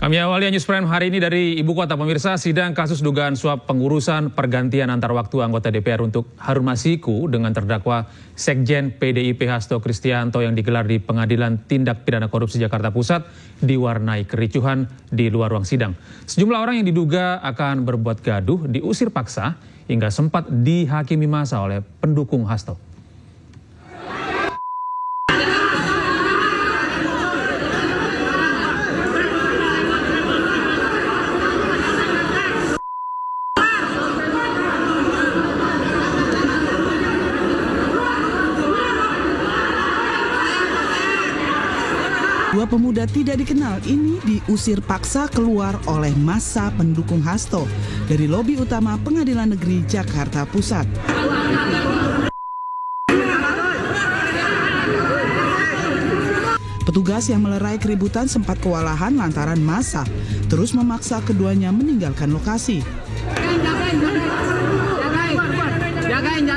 Kami awali News Prime hari ini dari Ibu Kota. Pemirsa, sidang kasus dugaan suap pengurusan pergantian antar waktu anggota DPR untuk Harun Masiku dengan terdakwa Sekjen PDIP Hasto Kristianto yang digelar di Pengadilan Tindak Pidana Korupsi Jakarta Pusat diwarnai kericuhan di luar ruang sidang. Sejumlah orang yang diduga akan berbuat gaduh diusir paksa hingga sempat dihakimi massa oleh pendukung Hasto. Dua pemuda tidak dikenal ini diusir paksa keluar oleh massa pendukung Hasto dari lobi utama Pengadilan Negeri Jakarta Pusat. Petugas yang melerai keributan sempat kewalahan lantaran massa terus memaksa keduanya meninggalkan lokasi. Jagain.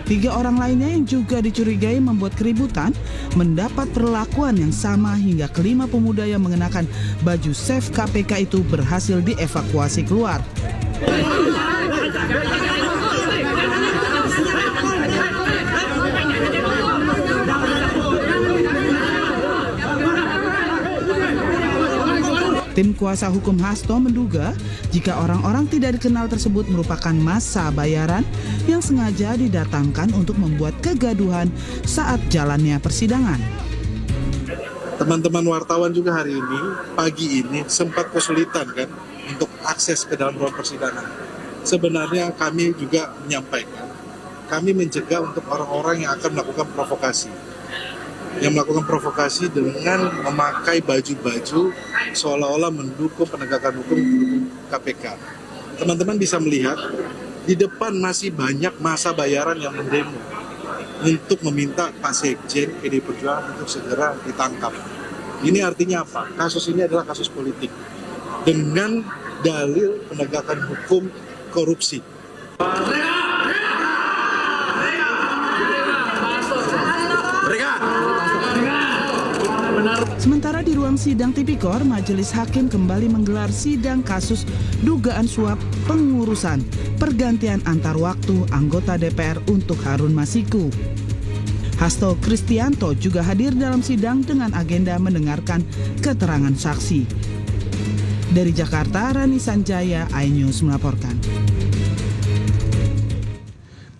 Tiga orang lainnya yang juga dicurigai membuat keributan mendapat perlakuan yang sama hingga kelima pemuda yang mengenakan baju SAFE KPK itu berhasil dievakuasi keluar. Tim kuasa hukum Hasto menduga jika orang-orang tidak dikenal tersebut merupakan massa bayaran yang sengaja didatangkan untuk membuat kegaduhan saat jalannya persidangan. Teman-teman wartawan juga hari ini, pagi ini sempat kesulitan kan untuk akses ke dalam ruang persidangan. Sebenarnya kami juga menyampaikan, kami mencegah untuk orang-orang yang akan melakukan provokasi. Yang melakukan provokasi dengan memakai baju-baju seolah-olah mendukung penegakan hukum KPK. Teman-teman bisa melihat, di depan masih banyak massa bayaran yang mendemo untuk meminta Pak Sekjen PDI Perjuangan untuk segera ditangkap. Ini artinya apa? Kasus ini adalah kasus politik dengan dalil penegakan hukum korupsi. Sementara di ruang sidang Tipikor, Majelis Hakim kembali menggelar sidang kasus dugaan suap pengurusan pergantian antar waktu anggota DPR untuk Harun Masiku. Hasto Kristianto juga hadir dalam sidang dengan agenda mendengarkan keterangan saksi. Dari Jakarta, Rani Sanjaya, iNews melaporkan.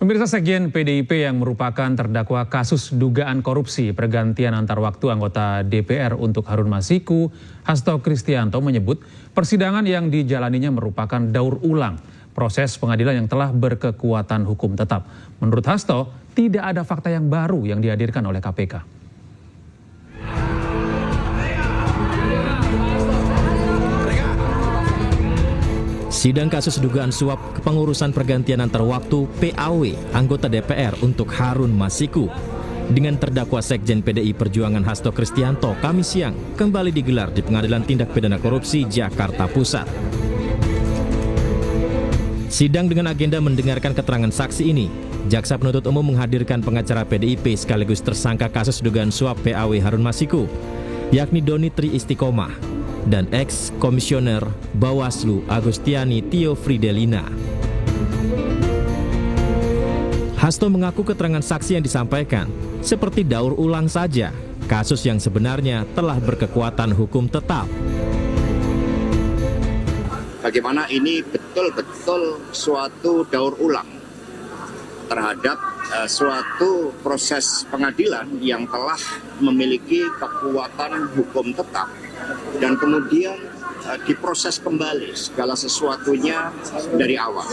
Pemirsa, Sekjen PDIP yang merupakan terdakwa kasus dugaan korupsi pergantian antar waktu anggota DPR untuk Harun Masiku, Hasto Kristianto menyebut persidangan yang dijalaninya merupakan daur ulang proses pengadilan yang telah berkekuatan hukum tetap. Menurut Hasto, tidak ada fakta yang baru yang dihadirkan oleh KPK. Sidang kasus dugaan suap kepengurusan pergantian antar waktu PAW anggota DPR untuk Harun Masiku dengan terdakwa Sekjen PDI Perjuangan Hasto Kristianto Kamis siang kembali digelar di Pengadilan Tindak Pidana Korupsi Jakarta Pusat. Sidang dengan agenda mendengarkan keterangan saksi ini, jaksa penuntut umum menghadirkan pengacara PDIP sekaligus tersangka kasus dugaan suap PAW Harun Masiku, yakni Doni Tri Istiqomah, dan ex-komisioner Bawaslu Agustiani Tio Fridelina. Hasto mengaku keterangan saksi yang disampaikan seperti daur ulang saja kasus yang sebenarnya telah berkekuatan hukum tetap. Bagaimana ini betul-betul suatu daur ulang terhadap suatu proses pengadilan yang telah memiliki kekuatan hukum tetap dan kemudian diproses kembali segala sesuatunya dari awal.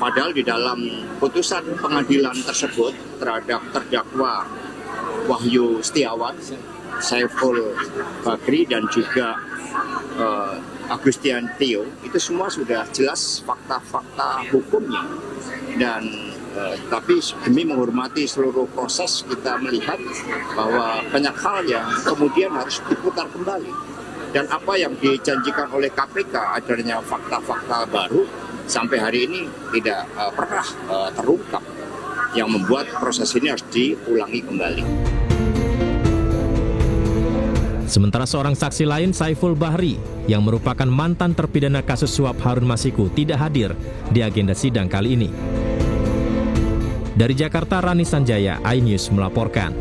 Padahal di dalam putusan pengadilan tersebut terhadap terdakwa Wahyu Setiawan, Saiful Bakri dan juga Agustian Tio, itu semua sudah jelas fakta-fakta hukumnya. Dan tapi demi menghormati seluruh proses, kita melihat bahwa banyak hal yang kemudian harus diputar kembali. Dan apa yang dijanjikan oleh KPK adanya fakta-fakta baru, sampai hari ini tidak pernah terungkap, yang membuat proses ini harus diulangi kembali. Sementara seorang saksi lain, Saiful Bahri, yang merupakan mantan terpidana kasus suap Harun Masiku, tidak hadir di agenda sidang kali ini. Dari Jakarta, Rani Sanjaya, iNews melaporkan.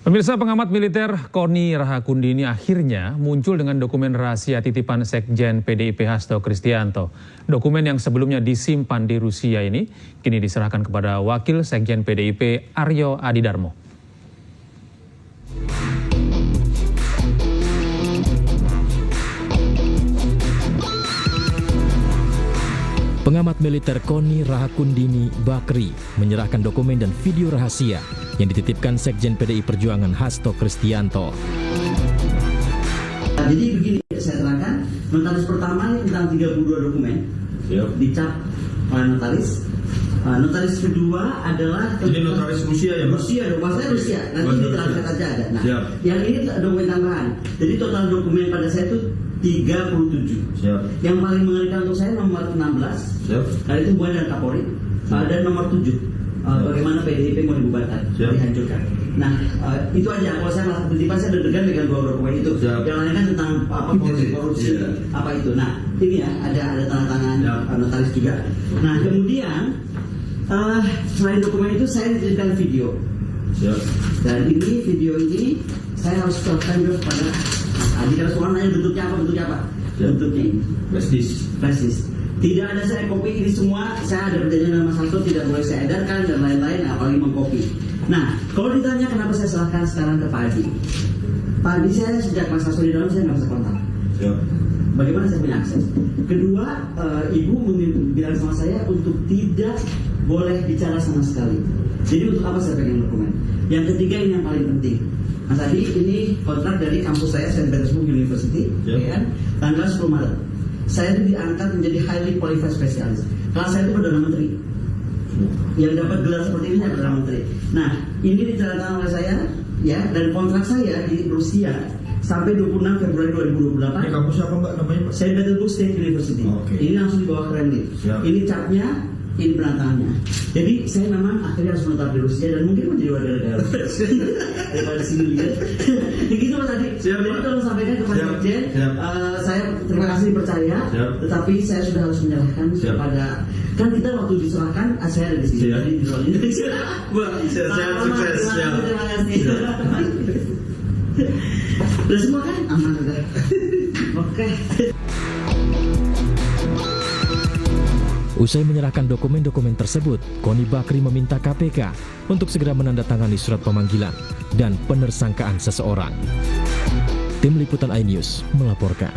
Pemirsa, pengamat militer Koni Rahakundini akhirnya muncul dengan dokumen rahasia titipan Sekjen PDIP Hasto Kristianto. Dokumen yang sebelumnya disimpan di Rusia ini kini diserahkan kepada Wakil Sekjen PDIP Aryo Adidarmo. Pengamat militer Koni Rahakundini Bakri menyerahkan dokumen dan video rahasia yang dititipkan Sekjen PDI Perjuangan Hasto Kristianto. Jadi begini, saya terangkan, notaris pertama ini tentang 32 dokumen, dicap oleh notaris. Notaris kedua adalah ini notaris Rusia ya, Mas? Rusia, maksudnya Rusia. Nanti diterangkan aja ada. Nah, yang ini dokumen tambahan. Jadi total dokumen pada saya itu 37. Siap. Yang paling mengerikan untuk saya nomor 16. Siap. Karena itu hubungan dengan Kapolri. Dan nomor 7. Bagaimana PDIP mau dibubarkan, dihancurkan. Nah, itu aja. Kalau saya merasa ketipan, saya deg-degan dengan 2 dokumen itu. Siap. Yang lain kan tentang apa korupsi, apa itu. Nah, ini ya ada tanda tangan notaris juga. Nah, kemudian selain dokumen itu saya dititipkan video. Siap. Dan ini video ini saya harus serahkan juga kepada Mas Adi. Kalau soal nanya bentuknya apa? Bentuknya ini. Flash disk. Tidak ada saya copy ini semua. Saya ada perjanjian dengan Mas Hasto, tidak boleh saya edarkan dan lain-lain, apalagi mengcopy. Nah, kalau ditanya kenapa saya serahkan sekarang ke Pak Adi, Pak Adi saya sejak Mas Hasto di dalam saya nggak bisa kontak. Siap. Bagaimana saya punya akses? Kedua, Ibu bilang sama saya untuk tidak boleh bicara sama sekali. Jadi untuk apa saya pegang dokumen? Yang ketiga ini yang paling penting. Mas Adi, ini kontrak dari kampus saya, St. Petersburg University, ya kan? Tanggal 10 Maret. Saya itu diangkat menjadi highly qualified specialist. Kelas saya itu Perdana Menteri. Yang dapat gelar seperti ini Perdana Menteri. Nah, ini ditandatangani oleh saya, ya, dan kontrak saya di Rusia sampai 26 Februari 2028. Ini kampus apa Mbak namanya? St. Petersburg State University. Ini langsung di bawah Kremlin. Ini capnya, ini penantangannya. Jadi saya memang akhirnya harus menetap di Rusia dan mungkin menjadi warga negara daripada di sini lihat. Begitu Mas Adi. Jadi tolong sampaikan kepada Sekjen, saya terima kasih dipercaya, tetapi saya sudah harus menyerahkan kepada, kan kita waktu diserahkan saya ada di sini. Jadi di luar ini. Sukses. Terima kasih. Udah semua kan? Aman udah. Oke. Usai menyerahkan dokumen-dokumen tersebut, Koni Bakri meminta KPK untuk segera menandatangani surat pemanggilan dan penersangkaan seseorang. Tim Liputan iNews melaporkan.